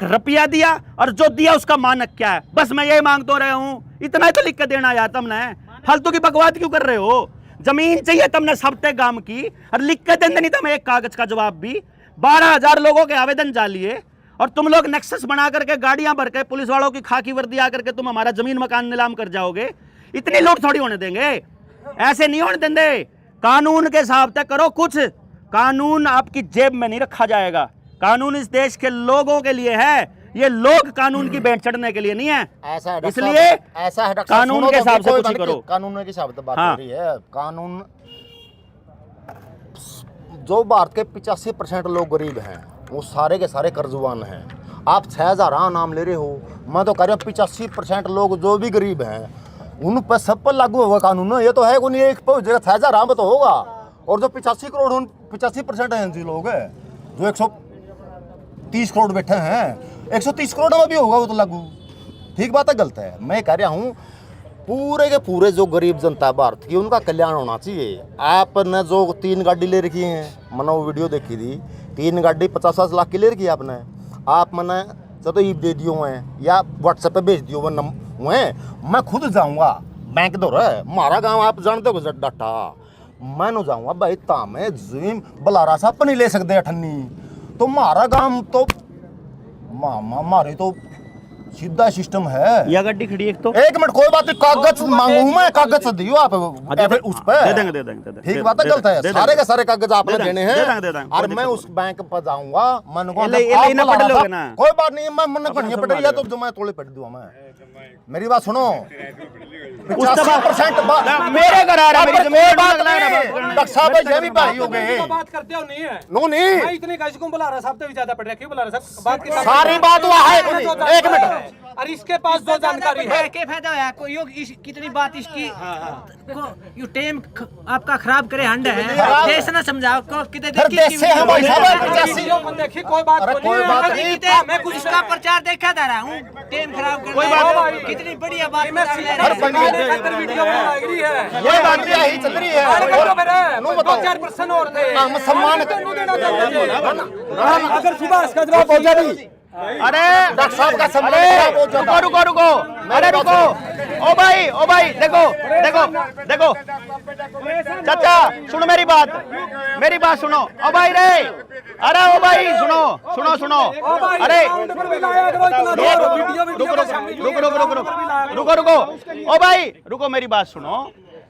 रुपया दिया और जो दिया उसका मानक क्या है, बस मैं यही मांग तो रहा हूं, इतना ही तो लिख के देना यार। तुमने फालतू की बकवास क्यों कर रहे हो? जमीन चाहिए तुमने सबते गांव की और लिख के देंगे नहीं तुम्हें एक कागज का जवाब भी। 12,000 लोगों के आवेदन डालिए और तुम लोग नेक्सस बना करके गाड़ियां भर के पुलिस वालों की खाकी वर्दी आकर के तुम हमारा जमीन मकान नीलाम कर जाओगे। इतनी लूट थोड़ी होने देंगे, ऐसे नहीं होने देंगे। कानून के हिसाब से करो कुछ। कानून आपकी जेब में नहीं रखा जाएगा, कानून इस देश के लोगों के लिए है, ये लोग कानून की भेंट चढ़ने के लिए नहीं है। ऐसा है इसलिए ऐसा है कानून के हिसाब से कुछ करो। कानून के हिसाब से बात हाँ। हो रही है। कानून, जो भारत के 85% लोग गरीब हैं वो सारे के सारे कर्जवान हैं। आप 6,000 नाम ले रहे हो, मैं तो कह रहा हूँ 85% लोग जो भी गरीब हैं उन पर सब पर लागू होगा कानून। ये तो है को नहीं, एक पर 6,000 में तो होगा। और जो 85 करोड़ 85% हैं जी लोग जो 130 करोड़ बैठे हैं, 130 करोड़ में भी होगा वो तो लागू। ठीक बात है, गलत है? मैं कह रहा हूँ पूरे के पूरे जो गरीब जनता है भारत की उनका कल्याण होना चाहिए। आपने जो 3 गाड़ी ले रखी हैं, मैंने वो वीडियो देखी थी, 3 गाड़ी 50 लाख की ले रखी है आपने। आप मैंने तो ईब दे दियो हैं या व्हाट्सएप पे भेज दियो वो हैं। मैं खुद जाऊँगा बैंक दो रहे मारा गाँव, आप जानते हो डाटा, मैं न जाऊँगा भाई तामे जीम बलारा सा अपनी ले सकते अठन्नी, तो मारा गाँव तो मामा मारे तो सीधा सिस्टम है। या गाड़ी खड़ी एक तो, एक मिनट कोई बात नहीं, कागज मांगू मैं, कागज दियो आप उस पे दे देंगे। ठीक बात है, गलत है? सारे के सारे कागज आपने देने हैं और मैं उस बैंक पर जाऊंगा। मन को कोई बात नहीं, मैं मन बढ़िया पड़ रही है तो जो मैं थोड़ी पढ़ दूंगा। मैं मेरी बात सुनो, 85% मेरे घर आ रहा है, डॉक्टर साहब ये भी भाई हो गए। बात करते हो नहीं है? नो नहीं, मैं इतने गाइस को बुला रहा, साहब तो भी ज्यादा पड़ रहा है, क्यों बुला रहा साहब? बात की सारी बात हुआ है। एक मिनट, और इसके पास जो जानकारी है क्या फायदा है कोई कितनी बात इसकी यू टाइम आपका खराब करे हंड है देश ना समझाओ को कितने देश से हम देखिए कोई बात नहीं, मैं कुछ इसका प्रचार देखा जा रहा हूँ, टाइम खराब कर, कोई बात कितनी बढ़िया बात वीडियो लग रही है, ये बात भी यही चल रही है। 2-4% और थे, सम्मान अगर सुबह इसका जवाब पहुंचा भी। अरे डॉक्टर साहब का सम्मान रुको, अरे रुको, ओ भाई देखो चाचा सुनो मेरी बात सुनो। ओ भाई रे, अरे ओ भाई सुनो, अरे रुको, ओ भाई रुको, मेरी बात सुनो।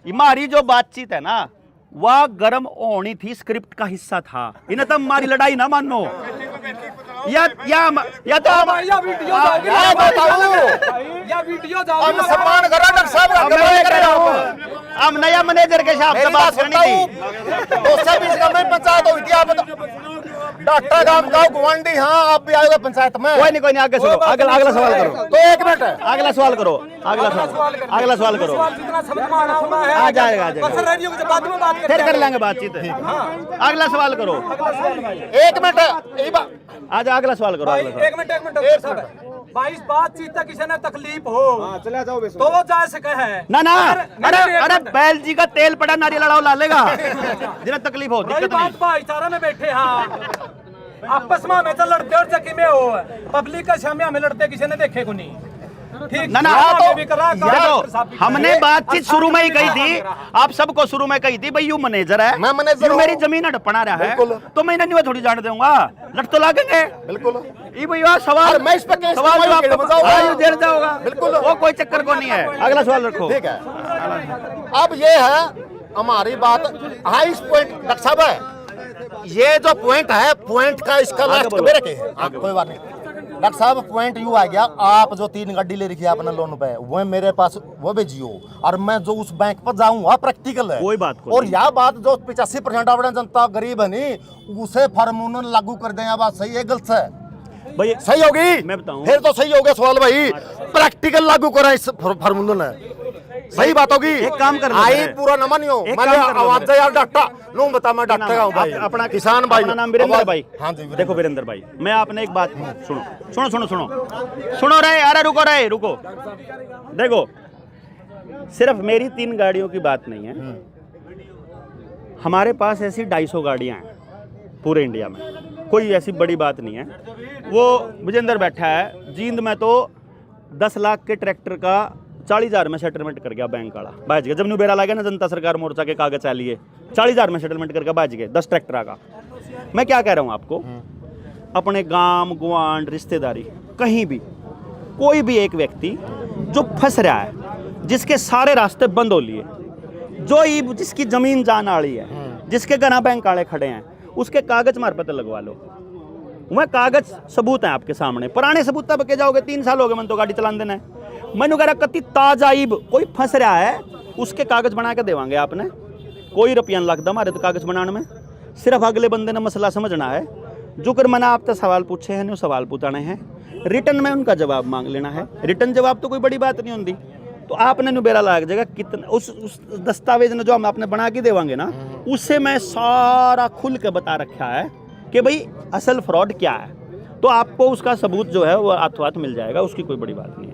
हमारी जो बातचीत है ना वह गर्म होनी थी, स्क्रिप्ट का हिस्सा था। इन्हें तो हमारी लड़ाई ना मानो, या तो सम्मान करो डॉक्टर साहब का। हम नया मैनेजर के साथ बात करनी थी। 220 का मैं पंचायत हुई थी, आप डॉक्टर गांव का गुवांडी। हाँ, आप भी आएगा पंचायत में। कोई नहीं, आगे सुनो, अगला सवाल करो। तो एक मिनट, अगला सवाल करो। आ जाएगा फिर कर लेंगे बातचीत। अगला सवाल करो। एक मिनट, आज अगला सवाल करो। एक मिनट 22 बातचीत तक किसी ने तकलीफ हो चला जाओ तो वो जा सके है ना। अरे बैल जी का तेल पड़ा नारियल लड़ाओ ला लेगा जिन्हें तकलीफ हो, दिक्कत नहीं। भाईचारा में बैठे हाँ, आपस में हमें तो लड़ते और चक्की में हो, पब्लिक का सामने हमें लड़ते किसी ने देखे को नहीं। ठीक ना देखो, हमने बातचीत शुरू में ही कही थी, आप सबको शुरू में कही थी भाई यू मैनेजर है, मैं मैनेजर हूं, मेरी जमीन हड़पना रहा है तो मैं इन्हें थोड़ी जान दूंगा, लड़ तो लागेंगे। बिल्कुल ये भैया सवाल, मैं इस पर केस जेल जाओगा, बिल्कुल, वो कोई चक्कर को नहीं है। अगला सवाल रखो। ठीक है, अब ये है हमारी बात हाई पॉइंट डॉक्टर साहब है ये जो पॉइंट है, पॉइंट का इसका लास्ट कभी रखे है आप, कोई बात नहीं डॉक्टर साहब। पॉइंट यू आ गया, आप जो 3 गाड़ी ले रखी है अपने लोन पे, वो मेरे पास वो भेजियो, और मैं जो उस बैंक पर जाऊंगा प्रैक्टिकल है कोई बात को और यह बात जो 85% अपने जनता गरीब है नहीं, उसे फार्मूला लागू कर दें, बात सही है गलत है भाई, सही होगी? मैं बताऊं, फिर तो सही हो गया सवाल भाई, प्रैक्टिकल लागू करा इस फार्मूला ने, सही बात होगी। एक काम कर लो, आई पूरा न मानियो, मैंने आवाज यार डॉक्टर लो बता, मैं डॉक्टर का हूं भाई, अपना किसान भाई, अपना नाम वीरेंद्र भाई। हाँ जी देखो वीरेंद्र भाई, मैं आपने एक बात सुनो सुनो सुनो सुनो सुनो रे, अरे रुको रे, रुको। देखो सिर्फ मेरी 3 गाड़ियों की बात नहीं है, हमारे पास ऐसी 250 गाड़ियां हैं पूरे इंडिया में, कोई ऐसी बड़ी बात नहीं है। वो विजेंद्र बैठा है जींद में, तो 10 लाख के ट्रैक्टर का 40,000 में सेटलमेंट कर गया बैंक वाला, बाज गया। जब न्यू बेरा लगा ना जनता सरकार मोर्चा के कागज चाहिए, 40,000 में सेटलमेंट करके बाज गए 10 ट्रैक्टर का। मैं क्या कह रहा हूँ आपको, अपने गांव गुआंढ रिश्तेदारी कहीं भी कोई भी एक व्यक्ति जो फंस रहा है, जिसके सारे रास्ते बंद हो लिए, जिसकी जमीन जान आड़ी है, जिसके घना बैंक वाले खड़े हैं, उसके कागज मार पता लगवा लो। वह कागज सबूत हैं आपके सामने, पुराने सबूत तब के जाओगे, 3 साल हो गए मन तो गाड़ी चलान देना है। मैंने कह रहा कति ताजाइब कोई फंस रहा है, उसके कागज बना के देवांगे आपने, कोई रुपया लगता हमारे तो कागज बनाने में। सिर्फ अगले बंदे ने मसला समझना है, जो कर मैंने आपसे सवाल पूछे हैं, सवाल पूछाने हैं, रिटर्न में उनका जवाब मांग लेना है। रिटर्न जवाब तो कोई बड़ी बात नहीं होती, तो आपने नुबेरा लाग जाएगा कितना उस दस्तावेज ने जो हम आपने बना के देवांगे ना, उससे मैं सारा खुल के बता रखा है कि भाई असल फ्रॉड क्या है, तो आपको उसका सबूत जो है वो हाथों हाथ मिल जाएगा, उसकी कोई बड़ी बात नहीं है।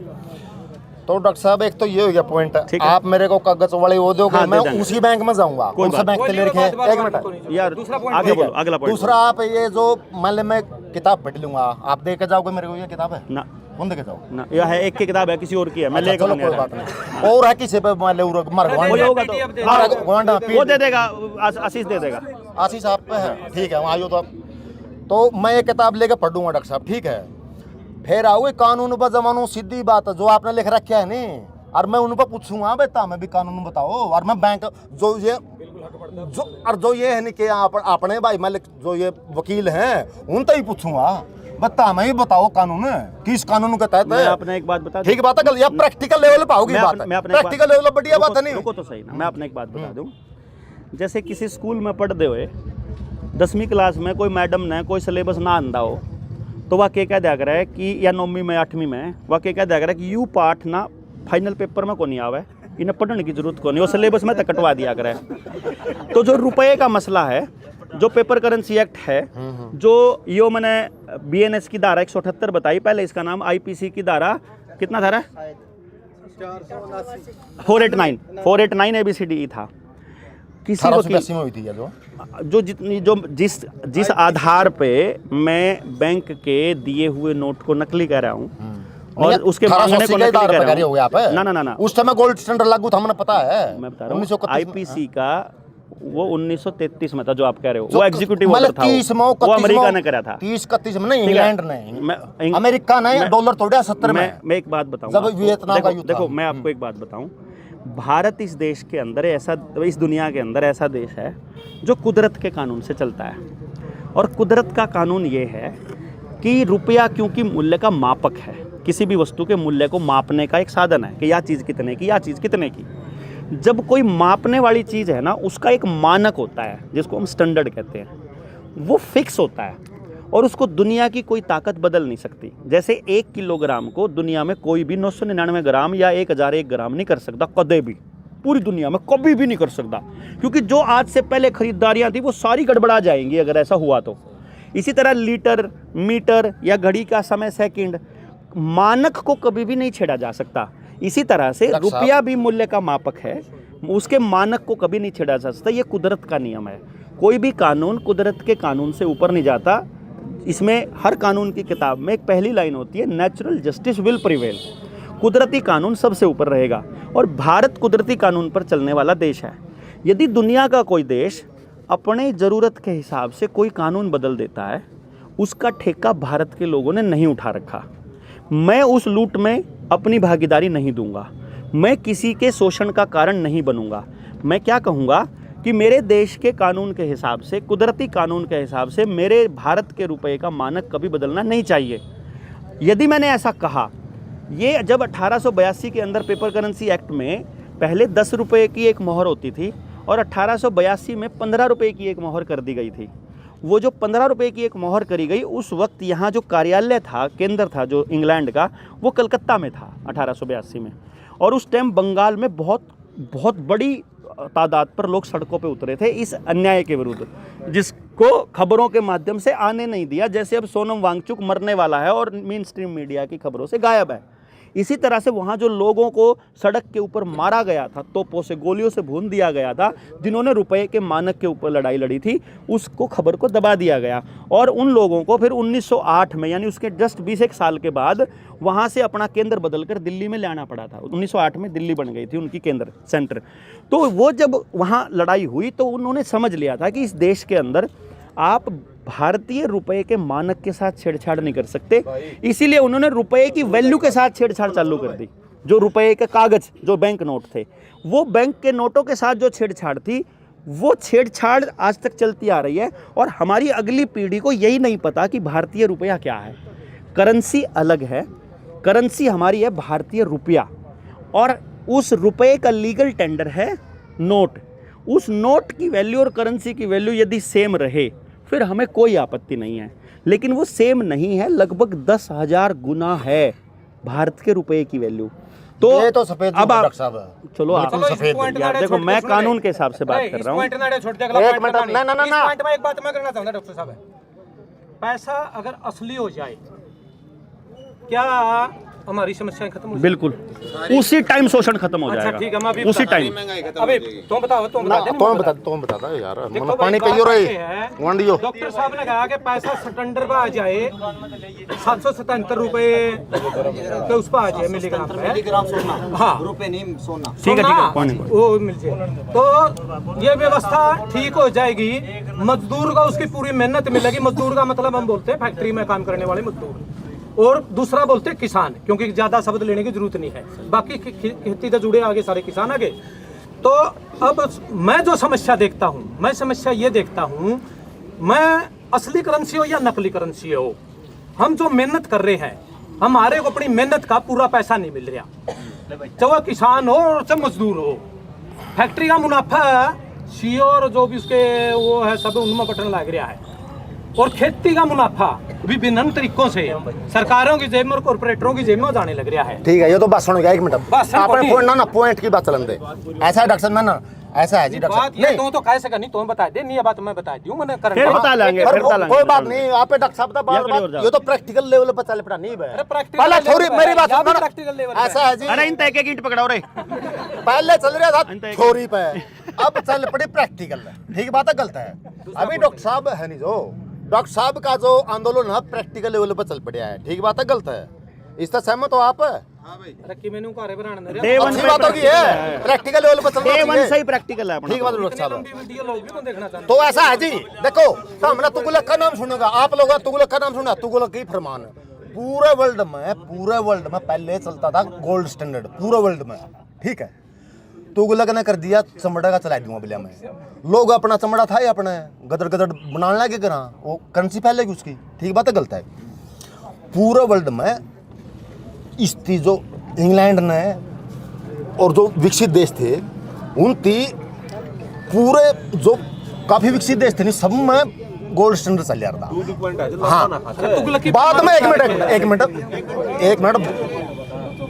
तो डॉक्टर साहब एक तो ये हो गया पॉइंट, आप मेरे को कागज वाले वो दोगे, हाँ, मैं उसी बैंक में जाऊंगा, कौन सा बैंक ले रखे हैं, एक मिनट यार आगे बोलो, अगला पॉइंट। दूसरा, आप ये जो मान ले मैं किताब पढ़ लूंगा, आप दे के जाओगे मेरे को, ये किताब है ना, कौन दे के जाओ ना, यह है एक की किताब है, किसी और की है, मैं लेकर चलो कोई बात नहीं, और है किसी पे मान ले वो दे देगा, आशीष दे देगा, आशीष आप पे है, ठीक है, वहाँ आइयो तो मैं ये किताब लेके पढ़ूंगा डॉक्टर साहब, ठीक है। फिर आओगे कानून पर जमानो, सीधी बात जो आपने लिख रखा है नहीं, और मैं उन पर पूछूंगा बेटा मैं भी कानून बताओ, और मैं बैंक जो ये है नहीं कि अपने भाई मैं जो ये वकील हैं उन तक ही पूछूंगा, बता मैं ही बताओ कानून किस कानून के तहत है। आपने एक बात बता, ठीक बात है, या प्रैक्टिकल लेवल पे आओगी बात, प्रैक्टिकल लेवल पर बढ़िया बात है नहीं। रुको तो सही ना, मैं आपने एक बात बता दूं, जैसे किसी स्कूल में पढ़ते हुए 10वीं क्लास में कोई मैडम ने कोई सिलेबस ना आंदा हो, तो वह क्या दिया कर है कि, या 9वीं में 8वीं में वह क्या दिया कर है कि यू पाठ ना फाइनल पेपर में को नहीं आवे, इन्हें पढ़ने की जरूरत को नहीं, वो सिलेबस में तक कटवा दिया करे। तो जो रुपये का मसला है, जो पेपर करेंसी एक्ट है, जो यो मैंने BNS की धारा 178 बताई, पहले इसका नाम IPC की धारा कितना धारा 489 ABCDE था। किसी जो जितनी जिस आधार पे मैं बैंक के दिए हुए नोट को नकली कह रहा हूँ और उसके मांगने को नकली कह रहा हूँ, ना उस समय गोल्ड स्टैंडर्ड लागू था, हमें पता है। मैं बता रहा हूँ IPC का वो 1933 में था जो आप कह रहे हो, वो एग्जीक्यूटिव ऑर्डर था, वो अमेरिका ने करा था, 30-31 में नहीं, इंग्लैंड ने, अमेरिका ने डॉलर तोड़ा 70 में। मैं एक बात बताऊं, देखो मैं आपको एक बात बताऊं, भारत इस देश के अंदर ऐसा, इस दुनिया के अंदर ऐसा देश है जो कुदरत के कानून से चलता है, और कुदरत का कानून ये है कि रुपया क्योंकि मूल्य का मापक है, किसी भी वस्तु के मूल्य को मापने का एक साधन है कि यह चीज़ कितने की, यह चीज़ कितने की। जब कोई मापने वाली चीज़ है ना, उसका एक मानक होता है जिसको हम स्टैंडर्ड कहते हैं, वो फिक्स होता है और उसको दुनिया की कोई ताकत बदल नहीं सकती। जैसे 1 किलोग्राम को दुनिया में कोई भी 999 ग्राम या 1001 ग्राम नहीं कर सकता, कदे भी, पूरी दुनिया में कभी भी नहीं कर सकता, क्योंकि जो आज से पहले खरीदारियाँ थी वो सारी गड़बड़ा जाएंगी अगर ऐसा हुआ तो। इसी तरह लीटर, मीटर या घड़ी का समय, सेकंड, मानक को कभी भी नहीं छेड़ा जा सकता। इसी तरह से रुपया भी मूल्य का मापक है, उसके मानक को कभी नहीं छेड़ा जा सकता, ये कुदरत का नियम है। कोई भी कानून कुदरत के कानून से ऊपर नहीं जाता। इसमें हर कानून की किताब में एक पहली लाइन होती है, नेचुरल जस्टिस विल प्रिवेल, कुदरती कानून सबसे ऊपर रहेगा, और भारत कुदरती कानून पर चलने वाला देश है। यदि दुनिया का कोई देश अपने ज़रूरत के हिसाब से कोई कानून बदल देता है, उसका ठेका भारत के लोगों ने नहीं उठा रखा। मैं उस लूट में अपनी भागीदारी नहीं दूंगा, मैं किसी के शोषण का कारण नहीं बनूंगा। मैं क्या कहूँगा कि मेरे देश के कानून के हिसाब से, कुदरती कानून के हिसाब से मेरे भारत के रुपए का मानक कभी बदलना नहीं चाहिए। यदि मैंने ऐसा कहा, ये जब 1882 के अंदर पेपर करेंसी एक्ट में पहले 10 रुपये की एक मोहर होती थी और 1882 में 15 रुपये की एक मोहर कर दी गई थी। वो जो 15 रुपये की एक मोहर करी गई, उस वक्त यहाँ जो कार्यालय था, केंद्र था जो इंग्लैंड का, वो कलकत्ता में था 1882 में। और उस टाइम बंगाल में बहुत बड़ी तादाद पर लोग सड़कों पे उतरे थे इस अन्याय के विरुद्ध, जिसको खबरों के माध्यम से आने नहीं दिया। जैसे अब सोनम वांगचुक मरने वाला है और मेन स्ट्रीम मीडिया की खबरों से गायब है, इसी तरह से वहाँ जो लोगों को सड़क के ऊपर मारा गया था, तोपों से, गोलियों से भून दिया गया था, जिन्होंने रुपए के मानक के ऊपर लड़ाई लड़ी थी, उसको खबर को दबा दिया गया। और उन लोगों को फिर 1908 में, यानी उसके जस्ट 20 साल के बाद, वहाँ से अपना केंद्र बदलकर दिल्ली में ले आना पड़ा था। 1908 में दिल्ली बन गई थी उनकी केंद्र सेंटर। तो वो जब वहाँ लड़ाई हुई तो उन्होंने समझ लिया था कि इस देश के अंदर आप भारतीय रुपए के मानक के साथ छेड़छाड़ नहीं कर सकते, इसीलिए उन्होंने रुपए की वैल्यू के साथ छेड़छाड़ चालू कर दी। जो रुपए के कागज, जो बैंक नोट थे, वो बैंक के नोटों के साथ जो छेड़छाड़ थी, वो छेड़छाड़ आज तक चलती आ रही है। और हमारी अगली पीढ़ी को यही नहीं पता कि भारतीय रुपया क्या है। करेंसी अलग है, करेंसी हमारी है भारतीय रुपया, और उस रुपए का लीगल टेंडर है नोट। उस नोट की वैल्यू और करेंसी की वैल्यू यदि सेम रहे फिर हमें कोई आपत्ति नहीं है, लेकिन वो सेम नहीं है, लगभग 10,000 गुना है भारत के रुपए की वैल्यू। तो ये तो सफेद अब आप डॉक्टर साहब, चलो आप यार देखो, मैं कानून के हिसाब से बात कर रहा हूँ। एक मिनट, ना एक बात मैं करना चाहूंगा डॉक्टर साहब, पैसा अगर असली हो जाए, क्या हमारी समस्याएं खत्म हो? बिल्कुल, उसी टाइम शोषण खत्म हो जाएगा। अच्छा ठीक है, मैं अभी उसी टाइम। अभी तुम बताओ, तुम बता यार, मतलब पानी पियो रे वंडियो। डॉक्टर साहब ने कहा कि पैसा सिलेंडर पे आ जाए 777 रुपए के उस पर आ जाए मिलीग्राम पे। हाँ, रुपए नहीं सोना। ठीक है, वो मिल जाए तो ये व्यवस्था ठीक हो जाएगी। मजदूर को उसकी पूरी मेहनत मिलेगी। मजदूर का मतलब हम बोलते हैं फैक्ट्री में काम करने वाले मजदूर, और दूसरा बोलते हैं किसान, क्योंकि ज्यादा शब्द लेने की जरूरत नहीं है, बाकी खेती से जुड़े आगे सारे किसान आगे। तो अब मैं जो समस्या देखता हूँ, मैं समस्या ये देखता हूँ, मैं असली करेंसी हो या नकली करेंसी हो, हम जो मेहनत कर रहे हैं, हमारे को अपनी मेहनत का पूरा पैसा नहीं मिल रहा, चाहे वो किसान हो और चाहे मजदूर हो। फैक्ट्री का मुनाफा सीओ और जो भी उसके वो है सब उनमें बटन लग रहा है, और खेती का मुनाफा विभिन्न तरीकों से सरकारों की जेब में और कॉर्पोरेटरों की जेब में जाने लग रहा है। ठीक है, ये तो बात सुनो, एक मिनट बस आपने पॉइंट की बात चलन दे। ऐसा है डॉक्टर साहब, ना ऐसा है जी डॉक्टर साहब, नहीं तो कह सका नहीं, तो बता दे, नहीं ये बात मैं बता दूं, मैंने फिर बता लेंगे, फिर बता लेंगे, कोई बात नहीं। आप डॉक्टर साहब बात, ये तो प्रैक्टिकल लेवल पे चल पड़ा नहीं है। पहले थोड़ी मेरी बात सुनो, प्रैक्टिकल लेवल ऐसा है जी, अरे इन तय ईंट पकड़ाओ रे। पहले चल रहा था थ्योरी पे, अब चल पड़ी प्रैक्टिकल। ठीक बात है, गलत है। अभी डॉक्टर साहब है नहीं, जो डॉक्टर साहब का जो आंदोलन है प्रैक्टिकल लेवल पर चल पड़ा है। ठीक बात है, गलत है, इस तरह सहमत हो आप? रखी मेनू घरे बनाने दे, अच्छी बात होगी है, प्रैक्टिकल लेवल पर चलना चाहिए। सही प्रैक्टिकल है अपना। ठीक बात है डॉक्टर साहब। वीडियो लोग भी कौन देखना चाहते तो ऐसा है जी, देखो हमने तुगलक का नाम सुनेगा, आप लोग तुगलक का नाम सुना, तुगलक ही फरमान। पूरे वर्ल्ड में पहले चलता था गोल्ड स्टैंडर्ड, पूरे वर्ल्ड में। ठीक है, तुगलक ने कर दिया चमड़ा का चला दूंगा बिलिया में। लोग अपना चमड़ा था ही अपने गदर गदर बनाने लगे, करा वो करेंसी फैलेगी उसकी। ठीक बात है, गलत है। पूरे वर्ल्ड में इसकी जो इंग्लैंड ने और जो विकसित देश थे, उनकी पूरे जो काफी विकसित देश थे नहीं, सब में गोल्ड स्टैंडर्ड चल रहा था। हाँ, बाद में एक मिनट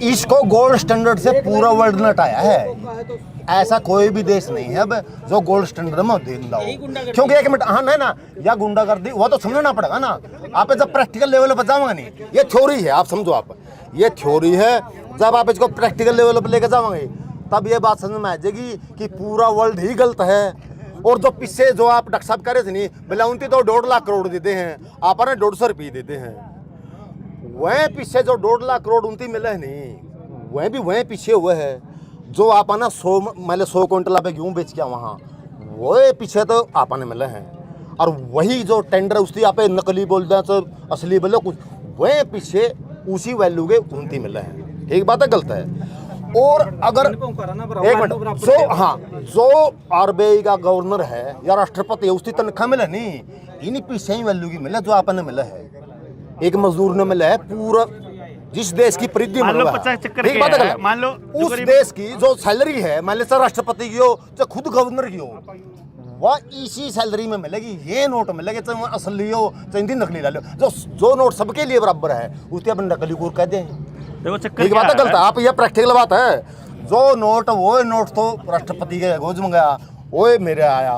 इसको गोल्ड स्टैंडर्ड से पूरा वर्ल्ड ने हटाया है। ऐसा कोई भी देश नहीं है अब जो गोल्ड स्टैंडर्ड में देता हो, क्योंकि एक मिनट, हाँ नहीं ना, या गुंडागर्दी वो तो समझना पड़ेगा ना। आप जब प्रैक्टिकल लेवल पर जाओगे नहीं, ये थ्योरी है, आप समझो, आप ये थ्योरी है। जब आप इसको प्रैक्टिकल लेवल पर लेकर जाओगे तब ये बात समझ में आ जाएगी कि पूरा वर्ल्ड ही गलत है। और जो पीछे जो आप डॉक्टर साहब कह रहे थे नहीं, बोले उनकी तो 1.5 लाख करोड़ देते हैं, आपने 150 रुपये देते हैं। वह पीछे जो 1.5 लाख करोड़ उनकी मिले है नहीं, वह भी वह पीछे हुए है। जो आपने 100 क्विंटल पे गेहूँ बेच किया वहाँ, वह पीछे तो आपने मिले हैं। और वही जो टेंडर उसकी आप नकली बोल दें तो असली बोलो कुछ, वह पीछे उसी वैल्यू के उनती मिले हैं। ठीक बात है, गलत है। और अगर एक मिनट, जो आरबीआई का गवर्नर है या राष्ट्रपति है उसकी तनख्वाह मिले नहीं, इन्हीं पैसे ही वैल्यू की मिले जो आपने मिला है, एक मजदूर ने मिला है पूरा जिस देश की परिधि मान लो में 50 चक्कर एक के बात है, है, मान लो उस देश की जो सैलरी है, मान लो चाहे राष्ट्रपति की हो चाहे खुद गवर्नर की हो, वह इसी सैलरी में मिलेगी। ये नोट मिलेगा चाहे वो असली हो चाहे हिंदी नकली ला लो, जो नोट सबके लिए बराबर है उसके अपन नकली को कहते हैं। देखो चक्कर एक बात क्या गलत है, आप ये प्रैक्टिकल बात है। जो नोट वो नोट तो राष्ट्रपति के गोज में गया, वो मेरे आया,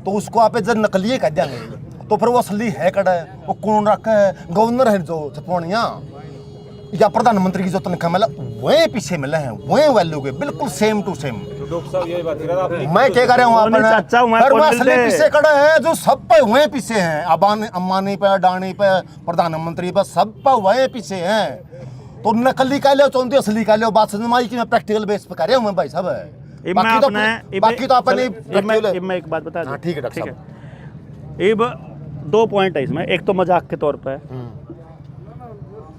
तो उसको आप जब नकली कह देंगे तो फिर वो असली है कड़ा है, वो कौन रखा है, गवर्नर है जो छपवानिया या प्रधानमंत्री की जो तनख्वाह मिला वही पीछे मिले हैं, वही वैल्यू के बिल्कुल सेम टू सेम। मैं क्या कर रहा हूँ अपने असली पीछे खड़ा है जो सब पे वही पीछे हैं, अंबानी पे, अडानी पे, प्रधानमंत्री पे, सब पे वही पीछे हैं। तो नकली कह लो चाहते असली कह लो, बात समझ आई कि मैं प्रैक्टिकल बेस पे कर रहा हूँ मैं भाई साहब। बाकी तो अपने मैं एक बात बता दूं, ठीक है डॉक्टर साहब। अब 2 पॉइंट है इसमें। एक तो मजाक के तौर पे,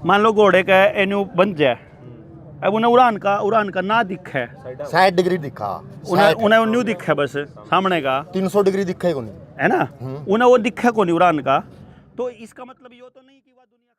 मान लो घोड़े का एन्यू बन जाए, अब उन्हें उड़ान का ना दिखा है, 60 डिग्री दिखा, उन्हें न्यू दिखा है बस सामने का 300 डिग्री दिखा है ना, उन्हें वो दिखा को नहीं उड़ान का, तो इसका मतलब ये तो नहीं कि वह दुनिया